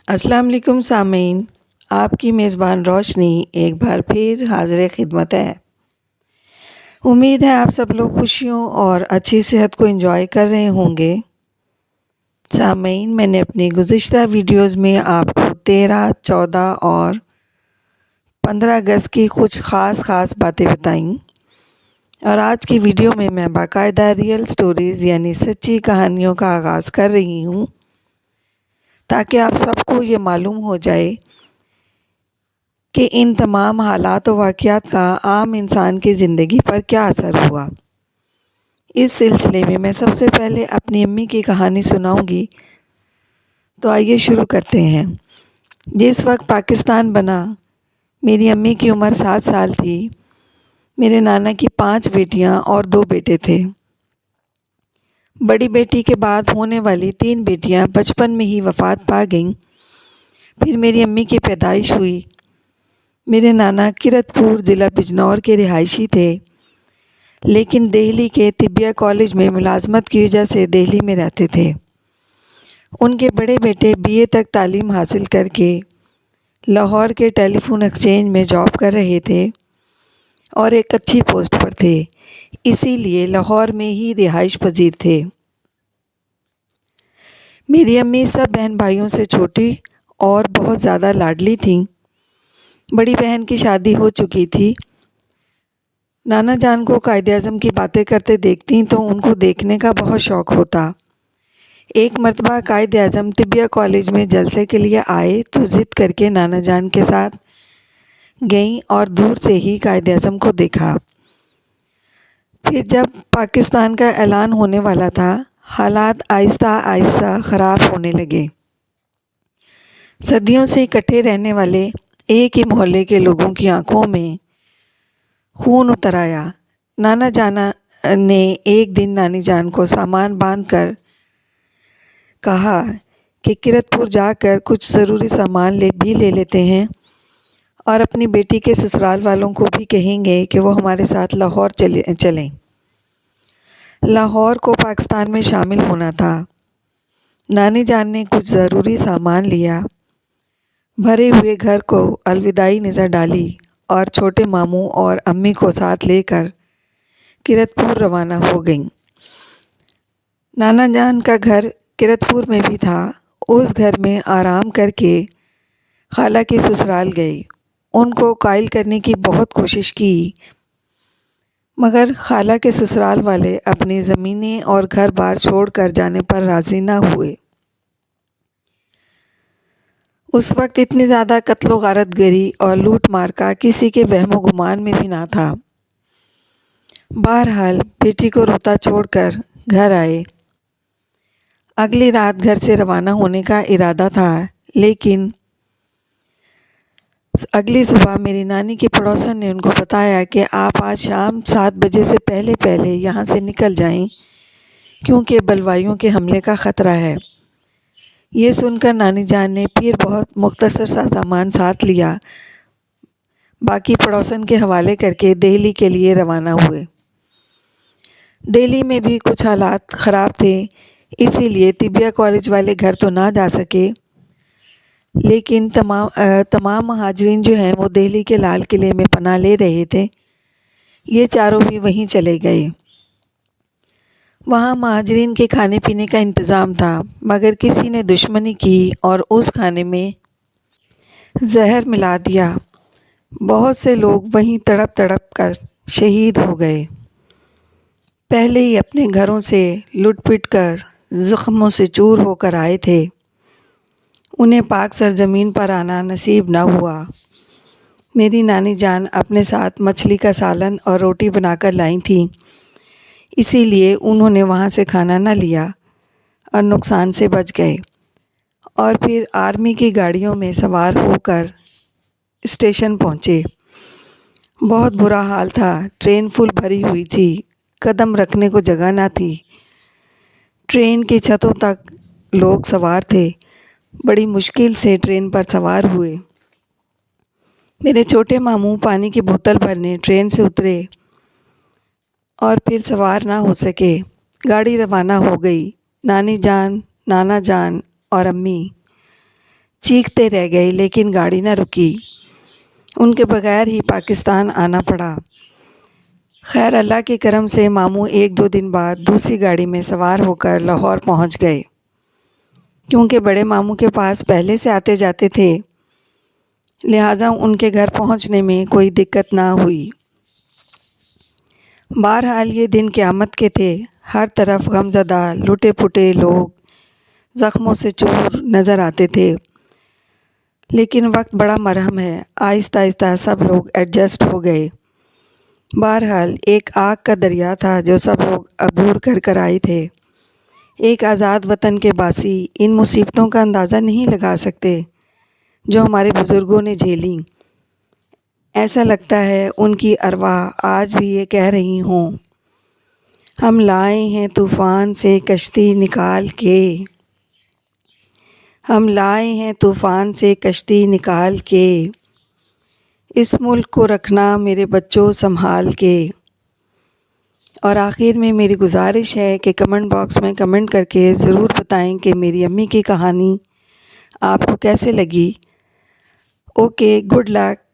السلام علیکم سامعین، آپ کی میزبان روشنی ایک بار پھر حاضر خدمت ہے۔ امید ہے آپ سب لوگ خوشیوں اور اچھی صحت کو انجوائے کر رہے ہوں گے۔ سامعین، میں نے اپنی گزشتہ ویڈیوز میں آپ کو 13، 14 اور 15 اگست کی کچھ خاص باتیں بتائیں، اور آج کی ویڈیو میں باقاعدہ ریئل سٹوریز یعنی سچی کہانیوں کا آغاز کر رہی ہوں، تاکہ آپ سب کو یہ معلوم ہو جائے کہ ان تمام حالات و واقعات کا عام انسان کی زندگی پر کیا اثر ہوا۔ اس سلسلے میں میں سب سے پہلے اپنی امی کی کہانی سناؤں گی، تو آئیے شروع کرتے ہیں۔ جس وقت پاکستان بنا، میری امی کی عمر 7 سال تھی۔ میرے نانا کی 5 بیٹیاں اور 2 بیٹے تھے۔ بڑی بیٹی کے بعد ہونے والی 3 بیٹیاں بچپن میں ہی وفات پا گئیں۔ پھر میری امی کی پیدائش ہوئی۔ میرے نانا کرت پور ضلع بجنور کے رہائشی تھے، لیکن دہلی کے طبیہ کالج میں ملازمت کی وجہ سے دہلی میں رہتے تھے۔ ان کے بڑے بیٹے BA تک تعلیم حاصل کر کے لاہور کے ٹیلی فون ایکسچینج میں جاب کر رہے تھے اور ایک اچھی پوسٹ پر تھے، اسی لیے لاہور میں ہی رہائش پذیر تھے۔ میری امی سب بہن بھائیوں سے چھوٹی اور بہت زیادہ لاڈلی تھیں۔ بڑی بہن کی شادی ہو چکی تھی۔ نانا جان کو قائد اعظم کی باتیں کرتے دیکھتی تو ان کو دیکھنے کا بہت شوق ہوتا۔ ایک مرتبہ قائد اعظم طبیہ کالج میں جلسے کے لیے آئے تو ضد کر کے نانا جان کے ساتھ گئیں اور دور سے ہی قائد اعظم کو دیکھا۔ پھر جب پاکستان کا اعلان ہونے والا تھا، حالات آہستہ آہستہ خراب ہونے لگے۔ صدیوں سے اکٹھے رہنے والے ایک ہی محلے کے لوگوں کی آنکھوں میں خون اتر آیا۔ نانا جان نے ایک دن نانی جان کو سامان باندھ کر کہا کہ کرت پور جا کر کچھ ضروری سامان لے لیتے ہیں، اور اپنی بیٹی کے سسرال والوں کو بھی کہیں گے کہ وہ ہمارے ساتھ لاہور چلیں۔ لاہور کو پاکستان میں شامل ہونا تھا۔ نانی جان نے کچھ ضروری سامان لیا، بھرے ہوئے گھر کو الوداعی نظر ڈالی اور چھوٹے ماموں اور امی کو ساتھ لے کر کرت پور روانہ ہو گئیں۔ نانا جان کا گھر کرت پور میں بھی تھا۔ اس گھر میں آرام کر کے خالہ کی سسرال گئے۔ ان کو قائل کرنے کی بہت کوشش کی، مگر خالہ کے سسرال والے اپنی زمینیں اور گھر بار چھوڑ کر جانے پر راضی نہ ہوئے۔ اس وقت اتنی زیادہ قتل و غارت گری اور لوٹ مار کا کسی کے وہم و گمان میں بھی نہ تھا۔ بہرحال بیٹی کو روتا چھوڑ کر گھر آئے۔ اگلی رات گھر سے روانہ ہونے کا ارادہ تھا، لیکن اگلی صبح میری نانی کی پڑوسن نے ان کو بتایا کہ آپ آج شام 7 بجے سے پہلے یہاں سے نکل جائیں، کیونکہ بلوائیوں کے حملے کا خطرہ ہے۔ یہ سن کر نانی جان نے پھر بہت مختصر سا سامان ساتھ لیا، باقی پڑوسن کے حوالے کر کے دہلی کے لیے روانہ ہوئے۔ دہلی میں بھی کچھ حالات خراب تھے، اسی لیے طبیہ کالج والے گھر تو نہ جا سکے، لیکن تمام مہاجرین جو ہیں وہ دہلی کے لال قلعے میں پناہ لے رہے تھے۔ یہ چاروں بھی وہیں چلے گئے۔ وہاں مہاجرین کے کھانے پینے کا انتظام تھا، مگر کسی نے دشمنی کی اور اس کھانے میں زہر ملا دیا۔ بہت سے لوگ وہیں تڑپ کر شہید ہو گئے۔ پہلے ہی اپنے گھروں سے لٹ پٹ کر زخموں سے چور ہو کر آئے تھے، انہیں پاک سرزمین پر آنا نصیب نہ ہوا۔ میری نانی جان اپنے ساتھ مچھلی کا سالن اور روٹی بنا کر لائی تھیں، اسی لیے انہوں نے وہاں سے کھانا نہ لیا اور نقصان سے بچ گئے، اور پھر آرمی کی گاڑیوں میں سوار ہو کر اسٹیشن پہنچے۔ بہت برا حال تھا، ٹرین فل بھری ہوئی تھی، قدم رکھنے کو جگہ نہ تھی۔ ٹرین کی چھتوں تک لوگ سوار تھے، بڑی مشکل سے ٹرین پر سوار ہوئے۔ میرے چھوٹے ماموں پانی کی بوتل بھرنے ٹرین سے اترے اور پھر سوار نہ ہو سکے۔ گاڑی روانہ ہو گئی۔ نانی جان، نانا جان اور امی چیختے رہ گئے لیکن گاڑی نہ رکی، ان کے بغیر ہی پاکستان آنا پڑا۔ خیر اللہ کے کرم سے ماموں 1-2 دن بعد دوسری گاڑی میں سوار ہو کر لاہور پہنچ گئے، کیونکہ بڑے ماموں کے پاس پہلے سے آتے جاتے تھے، لہٰذا ان کے گھر پہنچنے میں کوئی دقت نہ ہوئی۔ بہرحال یہ دن قیامت کے تھے، ہر طرف غمزدہ لٹے پٹے لوگ زخموں سے چور نظر آتے تھے، لیکن وقت بڑا مرہم ہے، آہستہ آہستہ سب لوگ ایڈجسٹ ہو گئے۔ بہرحال ایک آگ کا دریا تھا جو سب لوگ عبور کر آئے تھے۔ ایک آزاد وطن کے باسی ان مصیبتوں کا اندازہ نہیں لگا سکتے جو ہمارے بزرگوں نے جھیلیں۔ ایسا لگتا ہے ان کی ارواح آج بھی یہ کہہ رہی ہوں، ہم لائے ہیں طوفان سے کشتی نکال کے، ہم لائے ہیں طوفان سے کشتی نکال کے، اس ملک کو رکھنا میرے بچوں سنبھال کے۔ اور آخر میں میری گزارش ہے کہ کمنٹ باکس میں کمنٹ کر کے ضرور بتائیں کہ میری امی کی کہانی آپ کو کیسے لگی۔ Okay, good luck.